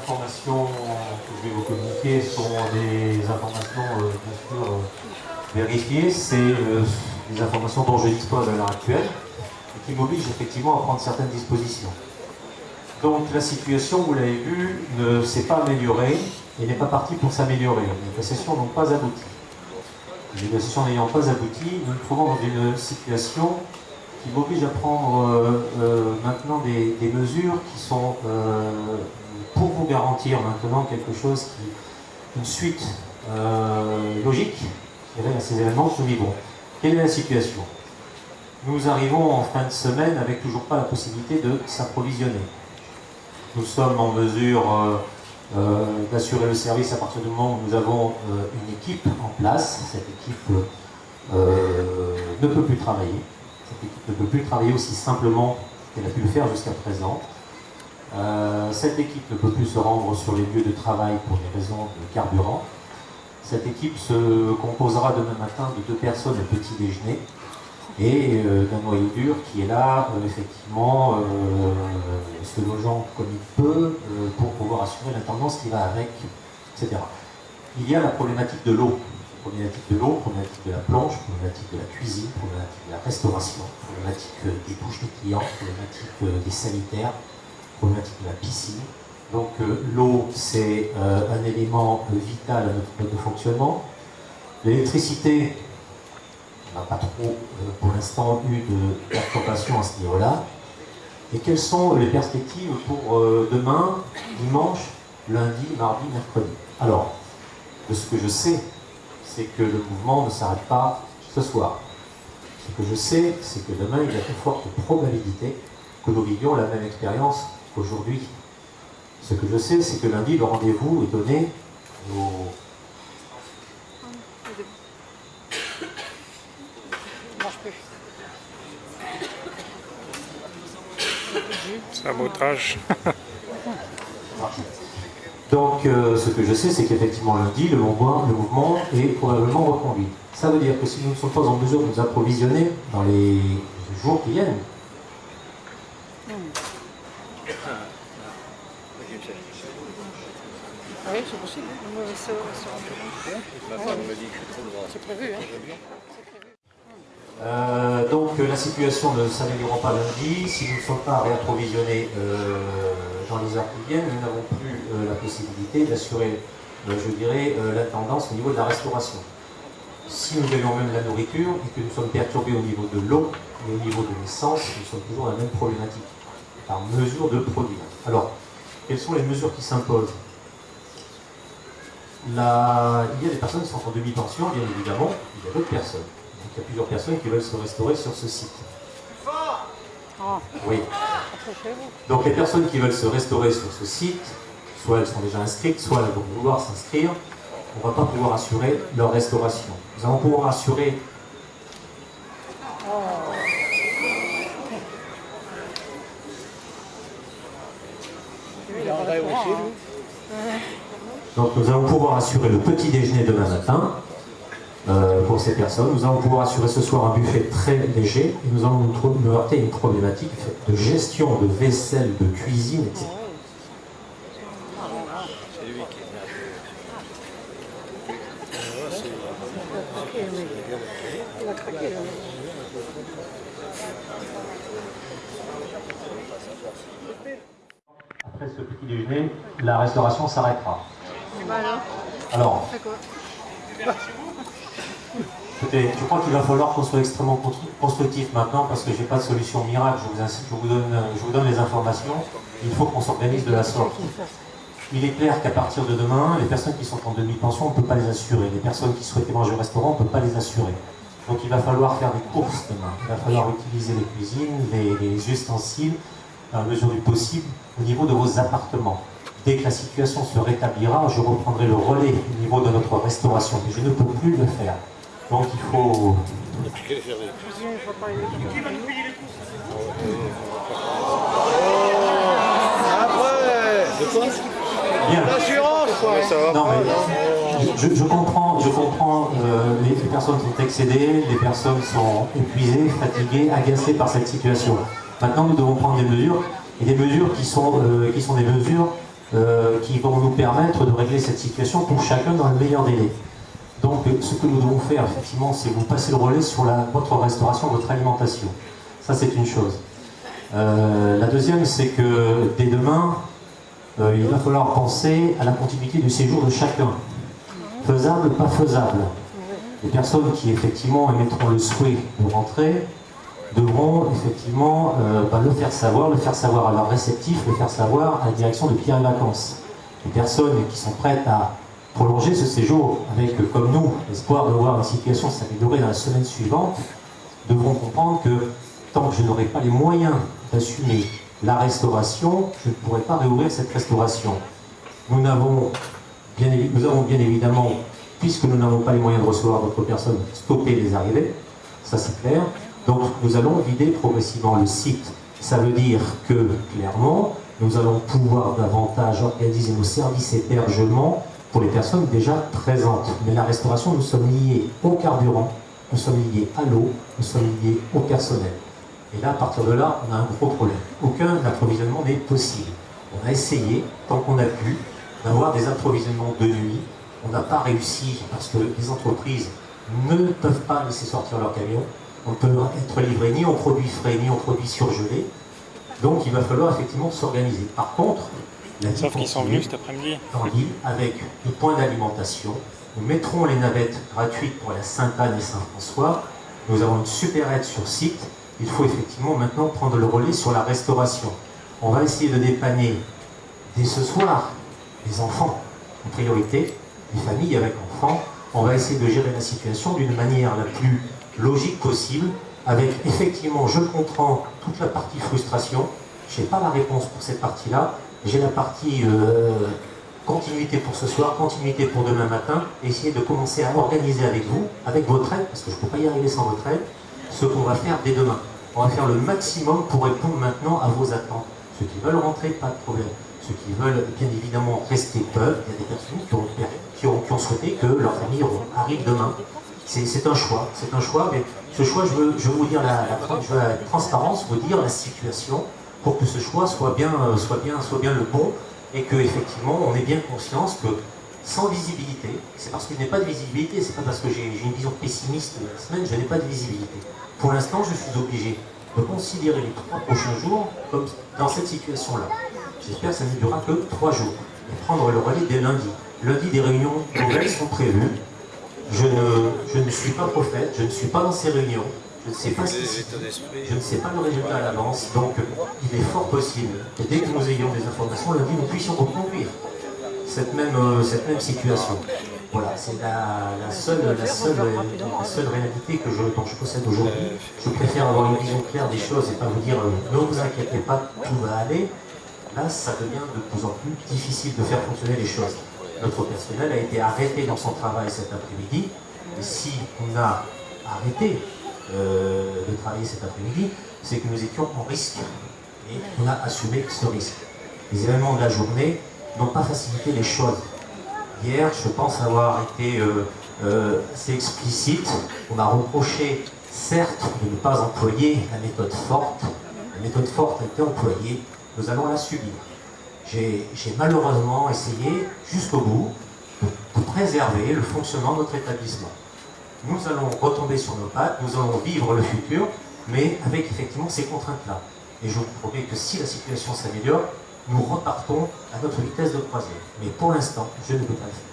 informations que je vais vous communiquer sont des informations bien sûr vérifiées. C'est des informations dont je dispose à l'heure actuelle et qui m'obligent effectivement à prendre certaines dispositions. Donc la situation, vous l'avez vu, ne s'est pas améliorée et n'est pas partie pour s'améliorer. Les négociations n'ont pas abouti. Les négociations n'ayant pas abouti, nous nous trouvons dans une situation qui m'oblige à prendre maintenant des mesures qui sont pour vous garantir maintenant quelque chose une suite logique à ces événements que nous vivons. Quelle est la situation? Nous arrivons en fin de semaine avec toujours pas la possibilité de s'approvisionner. Nous sommes en mesure d'assurer le service à partir du moment où nous avons une équipe en place. Cette équipe ne peut plus travailler. Cette équipe ne peut plus travailler aussi simplement qu'elle a pu le faire jusqu'à présent. Cette équipe ne peut plus se rendre sur les lieux de travail pour des raisons de carburant. Cette équipe se composera demain matin de 2 personnes au petit déjeuner et d'un noyau dur qui est là, effectivement, se logeant comme il peut pour pouvoir assurer l'intendance qui va avec, etc. Il y a la problématique de l'eau. Problématique de l'eau, problématique de la planche, problématique de la cuisine, problématique de la restauration, problématique des douches des clients, problématique des sanitaires, problématique de la piscine. Donc l'eau, c'est un élément vital à notre mode de fonctionnement. L'électricité, on n'a pas trop, pour l'instant, eu de perturbations à ce niveau-là. Et quelles sont les perspectives pour demain, dimanche, lundi, mardi, mercredi? Alors, de ce que je sais, c'est que le mouvement ne s'arrête pas ce soir. Ce que je sais, c'est que demain, il y a de fortes probabilités que nous vivions la même expérience qu'aujourd'hui. Ce que je sais, c'est que lundi, le rendez-vous est donné au... Sabotage. Donc, ce que je sais, c'est qu'effectivement, lundi, le mouvement est probablement reconduit. Ça veut dire que si nous ne sommes pas en mesure de nous approvisionner dans les jours qui viennent, oui, c'est possible. C'est prévu. Donc la situation ne s'améliorera pas lundi. Si nous ne sommes pas réapprovisionnés dans les heures qui viennent, nous n'avons plus la possibilité d'assurer, je dirais, l'intendance au niveau de la restauration. Si nous gagnons même la nourriture et que nous sommes perturbés au niveau de l'eau et au niveau de l'essence, nous sommes toujours dans la même problématique, par mesure de produire. Alors, quelles sont les mesures qui s'imposent? Il y a des personnes qui sont en demi-pension, bien évidemment, il y a d'autres personnes. Donc, il y a plusieurs personnes qui veulent se restaurer sur ce site. Oui. Donc les personnes qui veulent se restaurer sur ce site, soit elles sont déjà inscrites, soit elles vont vouloir s'inscrire, on ne va pas pouvoir assurer leur restauration. Nous allons pouvoir assurer... Donc nous allons pouvoir assurer le petit déjeuner demain matin pour ces personnes. Nous allons pouvoir assurer ce soir un buffet très léger et nous allons nous heurter une problématique de gestion de vaisselle, de cuisine, etc. Après ce petit déjeuner, la restauration s'arrêtera. Alors, écoutez, je crois qu'il va falloir qu'on soit extrêmement constructif maintenant parce que je n'ai pas de solution miracle. Je vous donne les informations. Il faut qu'on s'organise de la sorte. Il est clair qu'à partir de demain, les personnes qui sont en demi-pension, on ne peut pas les assurer. Les personnes qui souhaitaient manger au restaurant, on ne peut pas les assurer. Donc il va falloir faire des courses demain. Il va falloir utiliser les cuisines, les ustensiles, à la mesure du possible, au niveau de vos appartements. Dès que la situation se rétablira, je reprendrai le relais au niveau de notre restauration. Mais je ne peux plus le faire. Donc il faut... Bien. Non, mais je comprends les personnes sont excédées, les personnes sont épuisées, fatiguées, agacées par cette situation. Maintenant, nous devons prendre des mesures, et des mesures qui sont des mesures qui vont nous permettre de régler cette situation pour chacun dans le meilleur délai. Donc ce que nous devons faire, effectivement, c'est vous passer le relais sur votre restauration, votre alimentation. Ça, c'est une chose. La deuxième, c'est que dès demain, il va falloir penser à la continuité du séjour de chacun. Faisable, pas faisable. Les personnes qui, effectivement, émettront le souhait de rentrer devront, effectivement, le faire savoir à leurs réceptifs, le faire savoir à la direction de Pierre et Vacances. Les personnes qui sont prêtes à prolonger ce séjour avec, comme nous, l'espoir de voir la situation s'améliorer dans la semaine suivante, devront comprendre que tant que je n'aurai pas les moyens d'assumer la restauration, je ne pourrai pas réouvrir cette restauration. Nous avons bien évidemment, puisque nous n'avons pas les moyens de recevoir d'autres personnes, stoppé les arrivées, ça c'est clair. Donc nous allons vider progressivement le site. Ça veut dire que, clairement, nous allons pouvoir davantage organiser nos services hébergement pour les personnes déjà présentes. Mais la restauration, nous sommes liés au carburant, nous sommes liés à l'eau, nous sommes liés au personnel. Et là, à partir de là, on a un gros problème. Aucun approvisionnement n'est possible. On a essayé, tant qu'on a pu, d'avoir des approvisionnements de nuit. On n'a pas réussi parce que les entreprises ne peuvent pas laisser sortir leurs camions. On peut être livré ni en produits frais, ni en produits surgelés. Donc il va falloir effectivement s'organiser. Par contre, sauf qu'ils sont venus cet après-midi en Lille avec des points d'alimentation. Nous mettrons les navettes gratuites pour la Sainte-Anne et Saint-François. Nous avons une super aide sur site. Il faut effectivement maintenant prendre le relais sur la restauration. On va essayer de dépanner dès ce soir les enfants en priorité, les familles avec enfants. On va essayer de gérer la situation d'une manière la plus logique possible, avec effectivement, je comprends toute la partie frustration. Je n'ai pas la réponse pour cette partie-là. J'ai la partie continuité pour ce soir, continuité pour demain matin, essayer de commencer à organiser avec vous, avec votre aide, parce que je ne peux pas y arriver sans votre aide, ce qu'on va faire dès demain. On va faire le maximum pour répondre maintenant à vos attentes. Ceux qui veulent rentrer, pas de problème. Ceux qui veulent bien évidemment rester peuvent. Il y a des personnes qui ont souhaité que leur famille arrive demain. C'est un choix, mais ce choix, je veux vous dire je veux la transparence, vous dire la situation, pour que ce choix soit bien le bon, et que effectivement on ait bien conscience que sans visibilité, c'est parce que je n'ai pas de visibilité, c'est pas parce que j'ai une vision pessimiste de la semaine, je n'ai pas de visibilité. Pour l'instant, je suis obligé de considérer les 3 prochains jours comme dans cette situation-là. J'espère que ça ne durera que 3 jours. Et prendre le relais dès lundi. Lundi, des réunions nouvelles sont prévues. Je ne suis pas prophète, je ne suis pas dans ces réunions. Je ne sais pas ce qui se dit, je ne sais pas le résultat à l'avance. Donc, il est fort possible que dès que nous ayons des informations, lundi, nous puissions reconduire cette même situation. Voilà, c'est la seule réalité dont je possède aujourd'hui. Je préfère avoir une vision claire des choses et pas vous dire ne vous inquiétez pas, tout va aller. Là, ça devient de plus en plus difficile de faire fonctionner les choses. Notre personnel a été arrêté dans son travail cet après-midi. Et si on a arrêté de travailler cet après-midi, c'est que nous étions en risque. Et on a assumé ce risque. Les événements de la journée n'ont pas facilité les choses. Hier, je pense avoir été assez explicite. On m'a reproché, certes, de ne pas employer la méthode forte. La méthode forte a été employée, nous allons la subir. J'ai malheureusement essayé, jusqu'au bout, de préserver le fonctionnement de notre établissement. Nous allons retomber sur nos pattes, nous allons vivre le futur, mais avec effectivement ces contraintes-là. Et je vous promets que si la situation s'améliore, nous repartons à notre vitesse de croisière. Mais pour l'instant, je ne peux pas le faire.